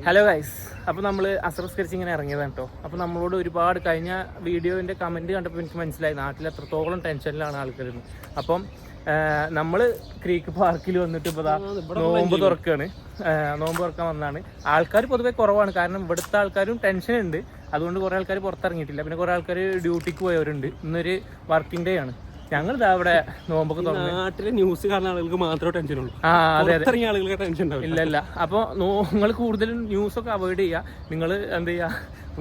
Hello guys, അപ്പോൾ നമ്മൾ അസറസ്കരിച്ച് ഇങ്ങനെ ഇറങ്ങിയതാണ് കേട്ടോ. അപ്പോൾ നമ്മളോട് ഒരുപാട് കഴിഞ്ഞ വീഡിയോൻ്റെ കമൻറ്റ് കണ്ടപ്പോൾ എനിക്ക് മനസ്സിലായി നാട്ടിൽ എത്രത്തോളം ടെൻഷനിലാണ് ആൾക്കാർ. അപ്പം നമ്മൾ ക്രീക്ക് പാർക്കിൽ വന്നിട്ട് ഇപ്പോൾ നോമ്പ് തുറക്കുകയാണ്. നോമ്പ് തുറക്കാൻ വന്നതാണ്. ആൾക്കാർ പൊതുവേ കുറവാണ്, കാരണം ഇവിടുത്തെ ആൾക്കാരും ടെൻഷനുണ്ട്. അതുകൊണ്ട് കുറേ ആൾക്കാർ പുറത്തിറങ്ങിയിട്ടില്ല. പിന്നെ കുറേ ആൾക്കാർ ഡ്യൂട്ടിക്ക് പോയവരുണ്ട്. ഇന്നൊരു വർക്കിംഗ് ഡേ ആണ്. ഞങ്ങൾ ഇതാ ഇവിടെ നോമ്പൊക്കെ തുറന്നു. നാട്ടിലെ ന്യൂസ് കാണുന്ന ആളുകൾക്ക് മാത്രമേ ടെൻഷൻ ഉള്ളൂ. അതെ അതെ, ആളുകൾക്ക് ടെൻഷൻ ഉണ്ടാവില്ല. ഇല്ല. അപ്പോൾ നിങ്ങൾ കൂടുതലും ന്യൂസൊക്കെ അവോയ്ഡ് ചെയ്യുക. നിങ്ങൾ എന്ത് ചെയ്യുക,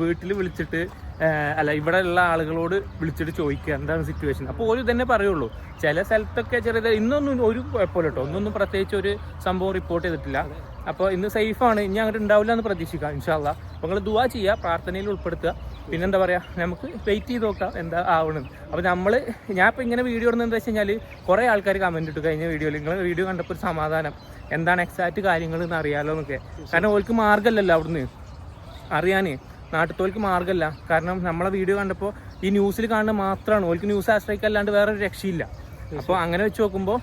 വീട്ടിൽ വിളിച്ചിട്ട് ഇവിടെ ഉള്ള ആളുകളോട് വിളിച്ചിട്ട് ചോദിക്കുക എന്താണ് സിറ്റുവേഷൻ. അപ്പോൾ ഒരു തന്നെ പറയുള്ളൂ. ചില സ്ഥലത്തൊക്കെ ചെറിയ ഇന്നൊന്നും ഒരു കുഴപ്പമില്ല കേട്ടോ. ഇന്നൊന്നും പ്രത്യേകിച്ച് ഒരു സംഭവം റിപ്പോർട്ട് ചെയ്തിട്ടില്ല. അപ്പോൾ ഇന്ന് സേഫാണ്. ഇനി അങ്ങോട്ട് ഉണ്ടാവില്ല എന്ന് പ്രതീക്ഷിക്കാം ഇൻഷാ അല്ലാഹ്. അപ്പോൾ നിങ്ങൾ ദുആ ചെയ്യുക, പ്രാർത്ഥനയിൽ ഉൾപ്പെടുത്തുക. പിന്നെന്താ പറയുക, നമുക്ക് വെയിറ്റ് ചെയ്ത് നോക്കാം എന്താ ആവണമെന്ന്. അപ്പോൾ ഞാൻ ഇപ്പോൾ ഇങ്ങനെ വീഡിയോ ഇടുന്നത് എന്താ വെച്ച് കഴിഞ്ഞാൽ കുറേ ആൾക്കാർ കമൻറ്റ് ഇട്ടു കഴിഞ്ഞ വീഡിയോയിൽ. നിങ്ങൾ വീഡിയോ കണ്ടപ്പോൾ ഒരു സമാധാനം, എന്താണ് എക്സാക്റ്റ് കാര്യങ്ങൾ എന്ന് അറിയാമല്ലോ എന്നൊക്കെ. കാരണം ഓൾക്ക് മാർഗ്ഗമല്ലല്ലോ അവിടുന്ന് അറിയാൻ, നാട്ടിലത്തോൾക്ക് മാർഗ്ഗമല്ല. കാരണം നമ്മളെ വീഡിയോ കണ്ടപ്പോൾ ഈ ന്യൂസിൽ കാണുന്ന മാത്രമാണ് ഓൾക്ക് ന്യൂസ് ആശ്രയിക്കല്ലാണ്ട് വേറൊരു രക്ഷയില്ല. അപ്പോൾ അങ്ങനെ വെച്ച് നോക്കുമ്പോൾ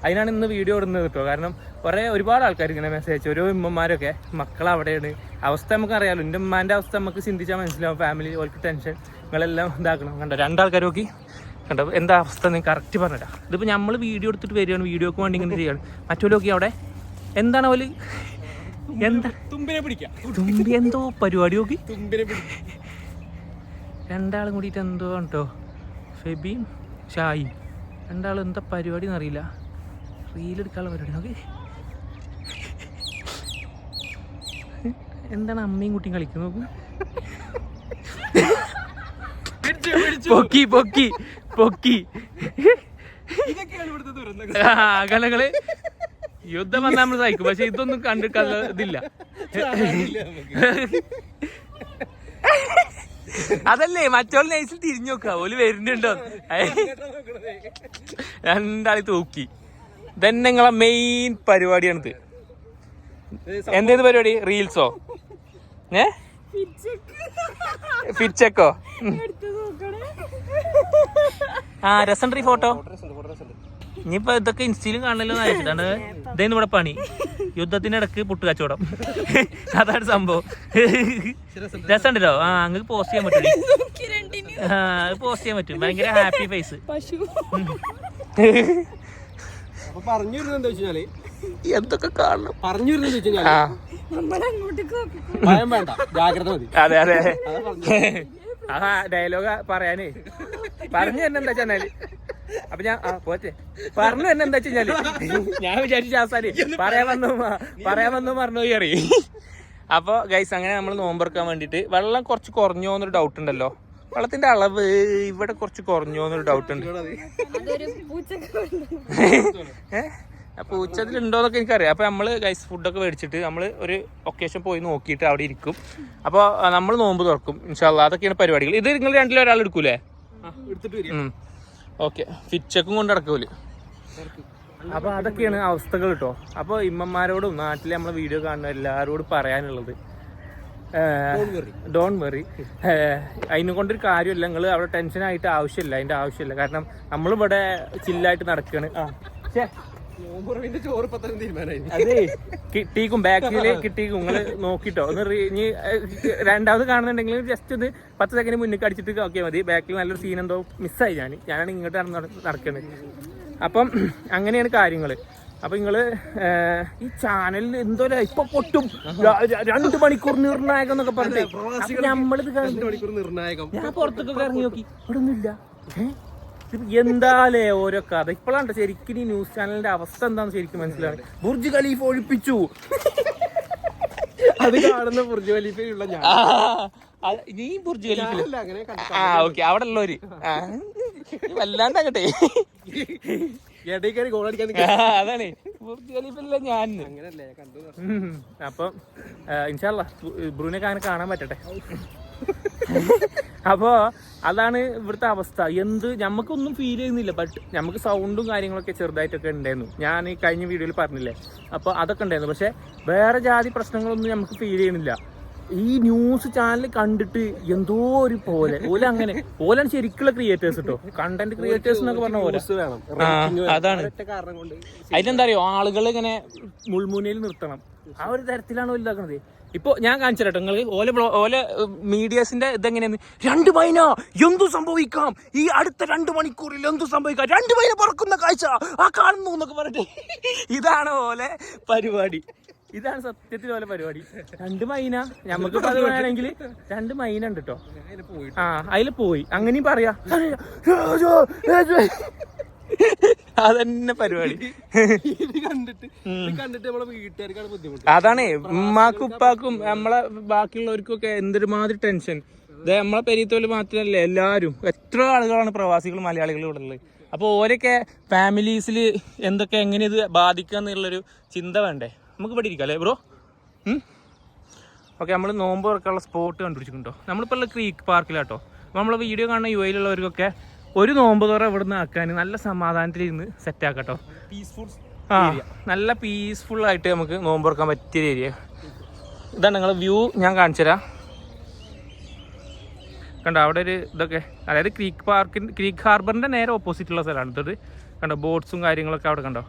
അതിനാണ് ഇന്ന് വീഡിയോ ഇടുന്നത് കേട്ടോ. കാരണം ഒരുപാട് ആൾക്കാർ ഇങ്ങനെ മെസ്സേജ്, ഓരോ ഉമ്മമാരൊക്കെ മക്കളവിടെയാണ്. അവസ്ഥ നമുക്ക് അറിയാമല്ലോ. എൻ്റെ ഉമ്മാൻ്റെ അവസ്ഥ നമുക്ക് ചിന്തിച്ചാൽ മനസ്സിലാവും. ഫാമിലി ഓൾക്ക് ടെൻഷൻ, നിങ്ങളെല്ലാം ഇതാക്കണം. കണ്ടോ രണ്ടാൾക്കാർ നോക്കി കണ്ടോ എന്താ അവസ്ഥ എന്ന് കറക്റ്റ് പറഞ്ഞിട്ടാ. ഇതിപ്പോൾ നമ്മൾ വീഡിയോ എടുത്തിട്ട് വരികയാണ്, വീഡിയോക്ക് വേണ്ടി ഇങ്ങനെ ചെയ്യാണ്. മറ്റൊരു നോക്കി അവിടെ എന്താണ് ഓല് എന്താ തുമ്പി എന്തോ പരിപാടി നോക്കി. രണ്ടാളും കൂടിയിട്ട് എന്തോ കേട്ടോ, ഫെബിയും ഷായും രണ്ടാളും എന്താ പരിപാടി എന്നറിയില്ല. റീലെടുക്കാനുള്ള പരിപാടി നോക്കി. എന്താണ് അമ്മയും കുട്ടിയും കളിക്കുന്നത് നോക്കും. പൊക്കി പൊക്കി പൊക്കി കലകള് യുദ്ധം വന്നാൽ നമ്മൾ സഹിക്കും. പക്ഷെ ഇതൊന്നും കണ്ടിട്ടുള്ള ഇതില്ല. അതല്ലേ മറ്റോൾ നൈസിൽ തിരിഞ്ഞു നോക്കുക, ഓല് വരുന്നുണ്ടോ. രണ്ടാളി തൂക്കി. ഇതന്നെ നിങ്ങളെ മെയിൻ പരിപാടിയാണിത്. എന്തേത് പരിപാടി? റീൽസോ? ഫിറ്റ്ചെക്കോ? രസണ്ട് ഫോട്ടോ. ഇനിയിപ്പോ ഇതൊക്കെ ഇൻസ്റ്റയിലും കാണണല്ലോ എന്ന് അയച്ചിട്ടാണ്. ഇതേന്ന് ഇവിടെ പണി. യുദ്ധത്തിന്റെ ഇടക്ക് പുട്ട് കച്ചവടം. അതാണ് സംഭവം. രസമുണ്ടല്ലോ. അങ്ങക്ക് പോസ്റ്റ് ചെയ്യാൻ പറ്റും. പോസ്റ്റ് ചെയ്യാൻ പറ്റും. ഭയങ്കര ഹാപ്പി ഫേസ്. പറഞ്ഞു വരുന്നത് എന്താ വെച്ചാല് എന്തൊക്കെ കാണണം. പറഞ്ഞു വരുന്നത് വെച്ചാൽ ഭയം വേണ്ട, ജാഗ്രത മതി. അതെ അതെ, ഡയലോഗ് പറയാനേ പറഞ്ഞു തന്നെ എന്താ വെച്ചാല്. അപ്പൊ ഞാൻ പോറ്റെ പറഞ്ഞു തന്നെ എന്താ വെച്ചാല്, ഞാൻ വിചാരിച്ച അവസാനം പറയാൻ വന്നു പറഞ്ഞു പോയി അറിയും. അപ്പൊ ഗൈസ്, അങ്ങനെ നമ്മൾ നോമ്പെടുക്കാൻ വേണ്ടിട്ട് വെള്ളം കുറച്ച് കുറഞ്ഞോന്നൊരു ഡൗട്ട് ഉണ്ടല്ലോ. വെള്ളത്തിന്റെ അളവ് ഇവിടെ കുറച്ച് കുറഞ്ഞോന്നൊരു ഡൗട്ട് ഉണ്ട്. പൂച്ചതിലുണ്ടോന്നൊക്കെ എനിക്കറിയാം. അപ്പോൾ നമ്മൾ ഗൈസ് ഫുഡൊക്കെ മേടിച്ചിട്ട് നമ്മൾ ഒരു ഒക്കേഷൻ പോയി നോക്കിയിട്ട് അവിടെ ഇരിക്കും. അപ്പോൾ നമ്മൾ നോമ്പ് തുറക്കും ഇൻഷാ അല്ലാഹ്. അതൊക്കെയാണ് പരിപാടികൾ. ഇത് നിങ്ങൾ രണ്ടിലും ഒരാൾ എടുക്കൂലേ? ഓക്കെ, ഫിറ്റ്ചെക്കും കൊണ്ട് നടക്കൂല്. അപ്പോൾ അതൊക്കെയാണ് അവസ്ഥകൾ കേട്ടോ. അപ്പോൾ ഇമ്മമാരോടും നാട്ടിൽ നമ്മളെ വീഡിയോ കാണുന്ന എല്ലാവരോടും പറയാനുള്ളത്, ഡോണ്ട് വെറി. അതിനെ കൊണ്ടൊരു കാര്യമില്ല. നിങ്ങൾ അവിടെ ടെൻഷനായിട്ട് ആവശ്യമില്ല, അതിൻ്റെ ആവശ്യമില്ല. കാരണം നമ്മളിവിടെ ചില്ലായിട്ട് നടക്കുകയാണ്. അതെ, കിട്ടിക്കും ബാക്കില് കിട്ടിക്കും. നിങ്ങൾ നോക്കിട്ടോ ഒന്ന്. ഇനി രണ്ടാമത് കാണുന്നുണ്ടെങ്കിൽ ജസ്റ്റ് ഒന്ന് 10 സെക്കൻഡ് മുന്നിൽ അടിച്ചിട്ട് നോക്കിയാൽ മതി. ബാക്കിൽ നല്ലൊരു സീൻ എന്തോ മിസ്സായി. ഞാനാണ് ഇങ്ങോട്ട് നടക്കുന്നത്. അപ്പം അങ്ങനെയാണ് കാര്യങ്ങൾ. അപ്പൊ നിങ്ങള് ഈ ചാനലിൽ എന്തോ ഇപ്പൊ പൊട്ടും 2 മണിക്കൂർ നിർണായകം എന്നൊക്കെ പറഞ്ഞേ. നമ്മളിത് ഞാൻ പുറത്തൊക്കെ ഇറങ്ങി നോക്കി, ഇവിടെ ഒന്നുമില്ല. എന്താലേ ഓരോ കഥ. ഇപ്പോഴാണ് ശരിക്കും ഈ ന്യൂസ് ചാനലിന്റെ അവസ്ഥ എന്താണെന്ന് ശരിക്കും മനസ്സിലാണ്. ബുർജ് ഖലീഫ ഒഴിപ്പിച്ചു. അത് കാണുന്ന ബുർജ് ഖലീഫയുള്ള ഞാൻ. നീ ബുർജ് ഖലീഫ ഓക്കെ, അവിടെ ഉള്ളവര് വല്ലാണ്ടാകട്ടെ. അതാണ് ബുർജ് ഖലീഫല്ല ഞാൻ. അപ്പം ഇൻഷാ അല്ലാഹ് ബ്രൂനൊക്കെ അങ്ങനെ കാണാൻ പറ്റട്ടെ. അപ്പോൾ അതാണ് ഇവിടുത്തെ അവസ്ഥ. നമുക്കൊന്നും ഫീൽ ചെയ്യുന്നില്ല. ബട്ട് നമുക്ക് സൗണ്ടും കാര്യങ്ങളൊക്കെ ചെറുതായിട്ടൊക്കെ ഉണ്ടായിരുന്നു. ഞാൻ ഈ കഴിഞ്ഞ വീഡിയോയിൽ പറഞ്ഞില്ലേ, അപ്പോൾ അതൊക്കെ ഉണ്ടായിരുന്നു. പക്ഷെ വേറെ ജാതി പ്രശ്നങ്ങളൊന്നും നമുക്ക് ഫീൽ ചെയ്യുന്നില്ല. ഈ ന്യൂസ് ചാനൽ കണ്ടിട്ട് എന്തോ ഒരു ഓലാണ് ശരിക്കുള്ള ക്രിയേറ്റേഴ്സ് കേട്ടോ. കണ്ടന്റ് ക്രിയേറ്റേഴ്സ് എന്നൊക്കെ പറഞ്ഞ പോലെ. അതാണ് അതിലെന്താ അറിയോ, ആളുകൾ ഇങ്ങനെ മുൾമുനയിൽ നിർത്തണം. ആ ഒരു തരത്തിലാണ് വലുതാക്കുന്നത്. ഇപ്പൊ ഞാൻ കാണിച്ചു കേട്ടോ നിങ്ങൾ ഓല മീഡിയസിന്റെ ഇതെങ്ങനെയാന്ന്. 2 മൈന എന്തു സംഭവിക്കാം, ഈ അടുത്ത 2 മണിക്കൂറിൽ എന്തു സംഭവിക്കാം, 2 മൈന പറക്കുന്ന കാഴ്ച ആ കാണുന്നു എന്നൊക്കെ പറഞ്ഞിട്ട് ഇതാണ് ഓലെ പരിപാടി. ഇതാണ് സത്യത്തിൽ ഓലെ പരിപാടി. 2 മൈന നമുക്ക് അത് വേണമെങ്കിൽ 2 മൈന ഉണ്ട് കേട്ടോ. ആ അതിൽ പോയി അങ്ങനെയും പറയാ. അതന്നെ പരിപാടി. അതാണേ ഉമ്മാക്കും ഉപ്പാക്കും നമ്മളെ ബാക്കിയുള്ളവർക്കൊക്കെ എന്തൊരുമാതിരി ടെൻഷൻ. നമ്മളെ പെരീത്തോല് മാത്രമല്ല എല്ലാവരും എത്ര ആളുകളാണ് പ്രവാസികൾ മലയാളികൾ ഇവിടെ ഉള്ളത്. അപ്പോൾ ഓരൊക്കെ ഫാമിലീസിൽ എന്തൊക്കെ എങ്ങനെ ഇത് ബാധിക്കുക എന്നുള്ളൊരു ചിന്ത വേണ്ടേ. നമുക്ക് ഇവിടെ ഇരിക്കാം അല്ലേ ബ്രോ? ഓക്കെ, നമ്മൾ നോമ്പ് തുറക്കാനുള്ള സ്പോട്ട് കണ്ടുപിടിച്ചിട്ടുണ്ടോ. നമ്മളിപ്പോൾ ഉള്ള ക്രീക്ക് പാർക്കിലാട്ടോ. നമ്മളെ വീഡിയോ കാണുന്ന യു എയിലുള്ളവർക്കൊക്കെ ഒരു നോമ്പ് തുറ ഇവിടെ നിന്ന് ആക്കാൻ നല്ല സമാധാനത്തിൽ ഇരുന്ന് സെറ്റാക്കട്ടോ. പീസ്ഫുൾ ആ നല്ല പീസ്ഫുള്ളായിട്ട് നമുക്ക് നോമ്പ് തുറക്കാൻ പറ്റിയ ഏരിയ ഇതാണ്. നിങ്ങൾ വ്യൂ ഞാൻ കാണിച്ചു തരാം. കണ്ടോ അവിടെ ഒരു ഇതൊക്കെ, അതായത് ക്രീക്ക് ഹാർബറിൻ്റെ നേരെ ഓപ്പോസിറ്റുള്ള സ്ഥലമാണ് ഇതത്. കണ്ടോ ബോട്ട്സും കാര്യങ്ങളൊക്കെ അവിടെ കണ്ടോ.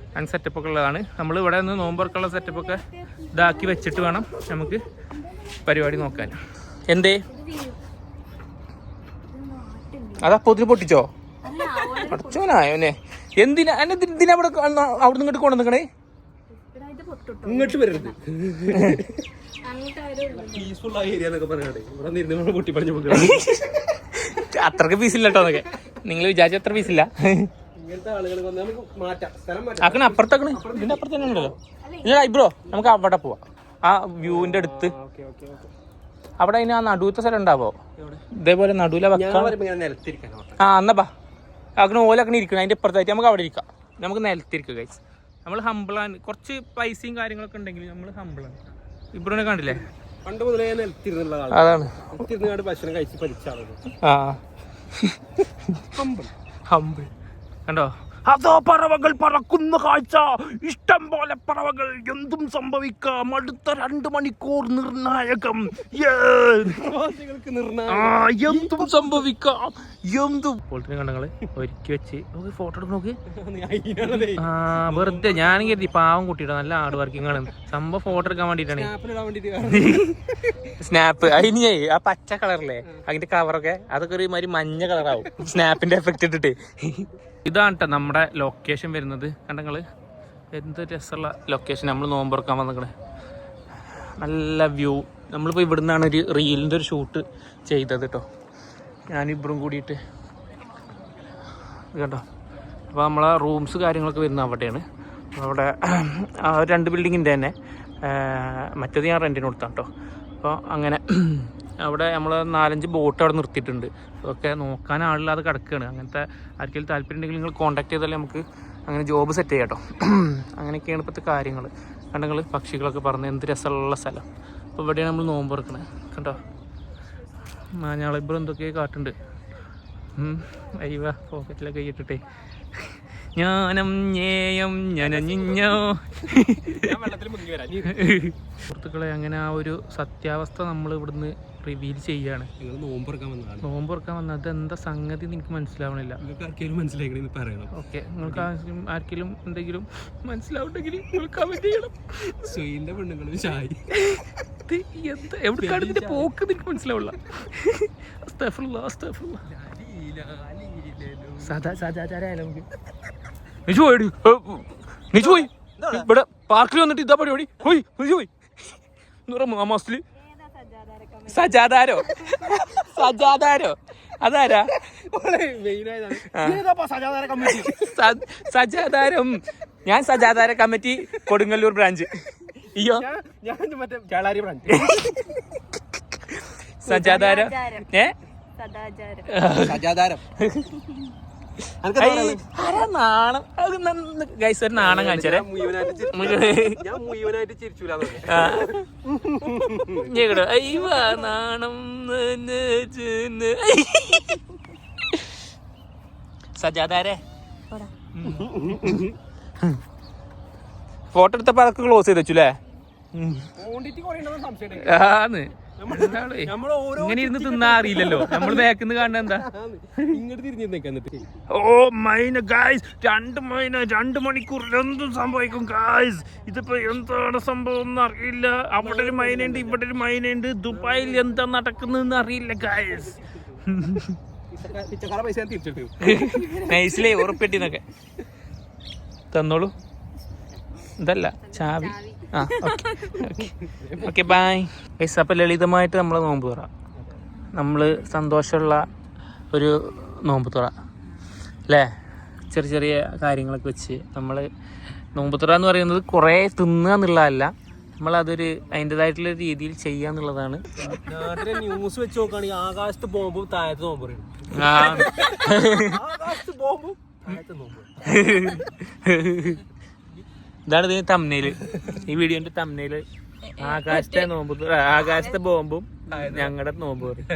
അങ്ങനെ സെറ്റപ്പൊക്കെ ഉള്ളതാണ്. നമ്മൾ ഇവിടെ നിന്ന് നോമ്പ് തുറക്കാനുള്ള സെറ്റപ്പൊക്കെ ഇതാക്കി വെച്ചിട്ട് വേണം നമുക്ക് പരിപാടി നോക്കാൻ. എന്തേ അതപ്പോത്തിന് പൊട്ടിച്ചോ? അടച്ചോനായോനെ. എന്തിനാ അവിടെ അവിടെ ഇങ്ങോട്ട് കൊണ്ടുവന്നിക്കണേ? ഇങ്ങോട്ട് വരരുത്. പീസ്ഫുൾ ആയ ഏരിയ എന്നൊക്കെ പറഞ്ഞാൽ ഇവിടെ നിന്ന് പൊട്ടി പണിഞ്ഞു അത്രക്ക് പീസില്ല കേട്ടോ. എന്നൊക്കെ നിങ്ങൾ വിചാരിച്ച അത്ര പീസില്ല. ഇങ്ങനത്തെ ആളുകൾ നമുക്ക് മാറ്റാം, സ്ഥലം മാറ്റാം. ആക്കണ അപ്പുറത്താക്കണ, ഇതിന്റെ അപ്പുറത്ത് തന്നെ ഉണ്ടല്ലോ. ഇല്ല ബ്രോ, നമുക്ക് അവിടെ പോവാം. ആ വ്യൂവിന്റെ അടുത്ത് അവിടെ അതിന് ആ നടുവത്തെ സ്ഥലം ഉണ്ടാവോ? ഇതേപോലെ നടുവിലെ ആ എന്നാ അങ്ങനെ ഓലക്കണ ഇരിക്കണം. അതിന്റെ അപ്പുറത്തായിട്ട് നമുക്ക് അവിടെ ഇരിക്കാം. നമുക്ക് നിലത്തിരിക്കുക ഗൈസ്. നമ്മൾ ഹമ്പിളാണ്. കുറച്ച് പൈസയും കാര്യങ്ങളൊക്കെ ഉണ്ടെങ്കിൽ നമ്മൾ ഹമ്പിളാണ്. ഇബ്രോനെ കണ്ടില്ലേ? പണ്ട് മുതലേ നിലത്തിരുന്നുള്ള അതാണ് ഭക്ഷണം കഴിച്ച് പഠിച്ചാണ്. ആ ഹമ്പിൾ കണ്ടോ. അതോ പറവകൾ പറക്കുന്ന കാഴ്ച, ഇഷ്ടം പോലെ പറവകൾ, എന്തും സംഭവിക്കാം. അടുത്ത 2 മണിക്കൂർ നിർണായകം. എന്തും സംഭവിക്കാം. എന്തും പോലത്തെ കണ്ടങ്ങള് ഒരുക്കി വെച്ച് ഫോട്ടോ എടുക്കാൻ നോക്ക്. ആ വെറുതെ ഞാനും കരുതി പാവം കുട്ടിയുടെ നല്ല ഹാർഡ് വർക്കിംഗ് ആണ് സംഭവം. ഫോട്ടോ എടുക്കാൻ വേണ്ടിട്ടാണ് സ്നാപ്പ്. അതിന് ആ പച്ച കളറില്ലേ അതിന്റെ കവറൊക്കെ അതൊക്കെ ഒരു മാതിരി മഞ്ഞ കളറാവും സ്നാപ്പിന്റെ എഫക്റ്റ് ഇട്ടിട്ട്. ഇതാണ് കേട്ടോ നമ്മുടെ ലൊക്കേഷൻ വരുന്നത്. കണ്ടങ്ങള് എന്ത് രസമുള്ള ലൊക്കേഷൻ. നമ്മൾ നോമ്പ് തുറക്കാൻ വന്നിക്കണേ. നല്ല വ്യൂ. നമ്മളിപ്പോൾ ഇവിടെ നിന്നാണ് ഒരു റീലിൻ്റെ ഒരു ഷൂട്ട് ചെയ്തത് കേട്ടോ, ഞാനിബ്രും കൂടിയിട്ട്. കണ്ടോ. അപ്പോൾ നമ്മളെ റൂംസ് കാര്യങ്ങളൊക്കെ വരുന്നത് അവിടെയാണ്. അവിടെ 2 ബിൽഡിങ്ങിൻ്റെ തന്നെ. മറ്റേത് ഞാൻ റെൻറ്റിന് കൊടുത്താണ് കേട്ടോ. അപ്പോൾ അങ്ങനെ അവിടെ നമ്മൾ 4-5 ബോട്ട് അവിടെ നിർത്തിയിട്ടുണ്ട്. അതൊക്കെ നോക്കാൻ ആളില്ലാതെ കിടക്കുകയാണ്. അങ്ങനത്തെ ആർക്കെങ്കിലും താല്പര്യം ഉണ്ടെങ്കിൽ നിങ്ങൾ കോൺടാക്ട് ചെയ്താലേ നമുക്ക് അങ്ങനെ ജോബ് സെറ്റ് ചെയ്യാം കേട്ടോ. അങ്ങനെയൊക്കെയാണ് ഇപ്പോഴത്തെ കാര്യങ്ങൾ. കണ്ടെങ്കിൽ പക്ഷികളൊക്കെ പറഞ്ഞ് എന്ത് രസമുള്ള സ്ഥലം. അപ്പോൾ ഇവിടെയാണ് നമ്മൾ നോമ്പ് തുറക്കണത്. കണ്ടോ മാഞ്ഞാളിബ്രം എന്തൊക്കെ കാട്ടുണ്ട്. അയ്യ പോക്കറ്റിലൊക്കെ ഇട്ടിട്ടേ ഞാനം ഞേയം ഞനഞ്ഞോ. സുഹൃത്തുക്കളെ അങ്ങനെ ആ ഒരു സത്യാവസ്ഥ നമ്മൾ ഇവിടുന്ന് റിവീൽ ചെയ്യാണ്. നോമ്പ് തുറക്കാൻ വന്നത് അതെന്താ സംഗതി എനിക്ക് മനസ്സിലാവണില്ല. ഓക്കെ, നിങ്ങൾക്ക് ആർക്കെങ്കിലും എന്തെങ്കിലും മനസ്സിലാവുണ്ടെങ്കിൽ കമന്റ് ചെയ്യണം. എവിടെക്കാണ് ഇതിന്റെ പോക്ക് എനിക്ക് മനസ്സിലാവില്ല. ഇവിടെ പാർക്കിൽ വന്നിട്ട് ഇതാ പരിപാടി. മാസത്തില് സജാദാരോ അതാരാ? സജാദാരം. ഞാൻ സജാദാര കമ്മിറ്റി കൊടുങ്ങല്ലൂർ ബ്രാഞ്ച്. അയ്യോ സജാദാരം. സജാദാരം നാണം. ഗൈസ് ഒരു നാണം കാണിച്ചാലേ നാണം. സജാദാരെ ഫോട്ടോ എടുത്തപ്പോ അതൊക്കെ ക്ലോസ് ചെയ്ത് വെച്ചു അല്ലേ? ക്വാണ്ടിറ്റി കുറയണമെന്ന് സംശയം ആന്ന് ഇങ്ങനെ ഇരുന്ന് തിന്നാ അറിയില്ലല്ലോ നമ്മൾ ബാക്കിന്ന് കാണുന്ന എന്താ. ഇങ്ങോട്ട് തിരിഞ്ഞിരുന്നേക്ക് എന്നിട്ട് ഓ മൈന ഗായ്സ്, 2 മണിക്കൂർ എന്തും സംഭവിക്കും ഗായ്സ്. ഇതിപ്പോ എന്താണ് സംഭവം എന്ന് അറിയില്ല. അവിടെ ഒരു മൈനുണ്ട്, ഇവിടെ ഒരു മൈനുണ്ട്. ദുബായിൽ എന്താ നടക്കുന്നതെന്ന് അറിയില്ല ഗായ്സ്. പിച്ചക്കാര പൈസ ഞാൻ തിരിച്ചിട്ടു. നൈസിലേ ഉറപ്പെട്ടിന്നൊക്കെ തന്നോളൂ. ഇതല്ല ചാവി. ആ ഓക്കെ ബൈ ഗൈസ്. അപ്പം ലളിതമായിട്ട് നമ്മൾ നോമ്പ് തുറ, നമ്മൾ സന്തോഷമുള്ള ഒരു നോമ്പ് തുറ അല്ലേ. ചെറിയ ചെറിയ കാര്യങ്ങളൊക്കെ വെച്ച് നമ്മൾ നോമ്പ് തുറ എന്ന് പറയുന്നത് കുറേ തിന്നുക എന്നുള്ളതല്ല, നമ്മളതൊരു അതിൻ്റെതായിട്ടുള്ള രീതിയിൽ ചെയ്യുക എന്നുള്ളതാണ്. നാട്ടിലെ ന്യൂസ് വെച്ച് നോക്കുകയാണെങ്കിൽ ആകാശത്ത് ബോംബും താഴത്ത് നോമ്പ് പറയും. ആകാശത്ത് ബോംബും താഴത്ത് നോമ്പ്. ഇതാണ് ഇതിന് തംബ്നെയില്, ഈ വീഡിയോന്റെ തംബ്നെയില്. ആകാശത്തെ നോമ്പ്, ആകാശത്തെ ബോംബും ഞങ്ങളുടെ നോമ്പ് പറയും.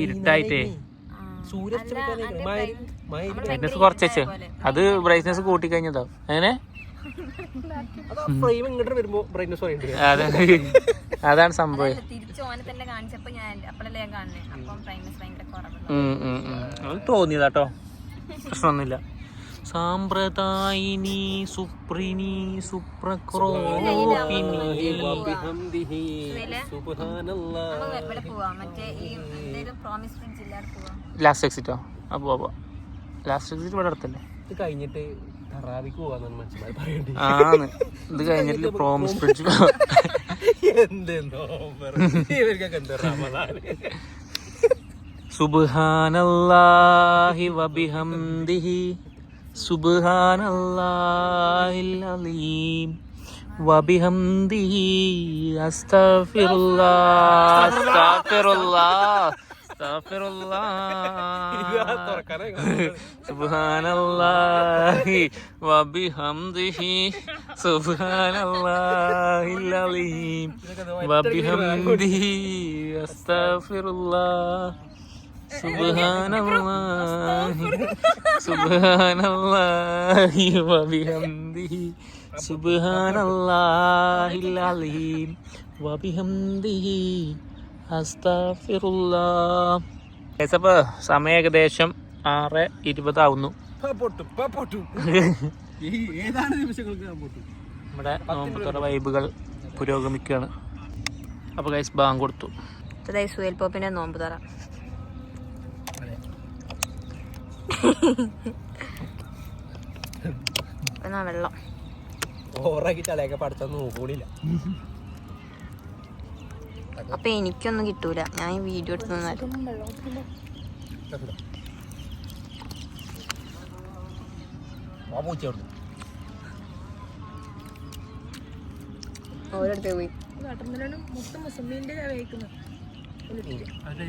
ഇരുട്ടായിട്ടേ ബ്രൈറ്റ്നസ് കുറച്ച് വെച്ച്, അത് ബ്രൈറ്റ്നസ് കൂട്ടി കഴിഞ്ഞതോ അങ്ങനെ. അതെ, അതാണ് സംഭവം. അത് തോന്നിയതാട്ടോ, പ്രശ്നമൊന്നുമില്ല. സാമ്പ്രദായിനി സുപ്രിനി സുപ്രക്രോപിനി. ലാസ്റ്റ് എക്സിറ്റോ? അപ്പോ ലാസ്റ്റ് എക്സിറ്റ് ഇവിടെ അടുത്തല്ലേ. ഇത് കഴിഞ്ഞിട്ട് തറാവിക്ക് പോവാന്നാണ് മനുഷ്യന്മാർ പറയേണ്ടത്. ആണ്, ഇത് കഴിഞ്ഞിട്ട് പ്രോമിസ് ബ്രിഡ്ജ്. സുബ്ഹാനല്ലാഹി വബിഹംദിഹി സുബ്ഹാനല്ലാഹിൽ അലീം വബിഹംദിഹി അസ്തഗ്ഫിറുല്ലാഹ് അസ്തഗ്ഫിറുല്ലാഹ് സുബ്ഹാനല്ലാഹി വബിഹംദിഹി സുബ്ഹാനല്ലാഹിൽ അലീം വബിഹംദിഹി അസ്തഗ്ഫിറുല്ലാഹ് സുബ്ഹാനല്ലാഹി സുബ്ഹാനല്ലാഹി വബിഹംദിഹി സുബ്ഹാനല്ലാഹിൽ അലീം വബിഹംദിഹി അസ്തഗ്ഫിറുല്ലാഹ്. അപ്പോൾ സമയം ഏകദേശം 6:20 ആവുന്നു. നമ്മുടെ നോമ്പുതുറ വൈബുകൾ പുരോഗമിക്കുകയാണ്. അപ്പോൾ ഗൈസ് ബാങ്ക് കൊടുത്തു. സുഹേൽ പോപ്പിന്റെ നോമ്പ് തുറ. വെള്ളം ഓറാക്കി തലയൊക്കെ പഠിച്ചൊന്നും നോക്കൂടില്ല. അപ്പൊ എനിക്കൊന്നും കിട്ടൂല, ഞാൻ ഈ വീഡിയോ എടുത്ത് ഓരോരുത്തർ പോയി. അത്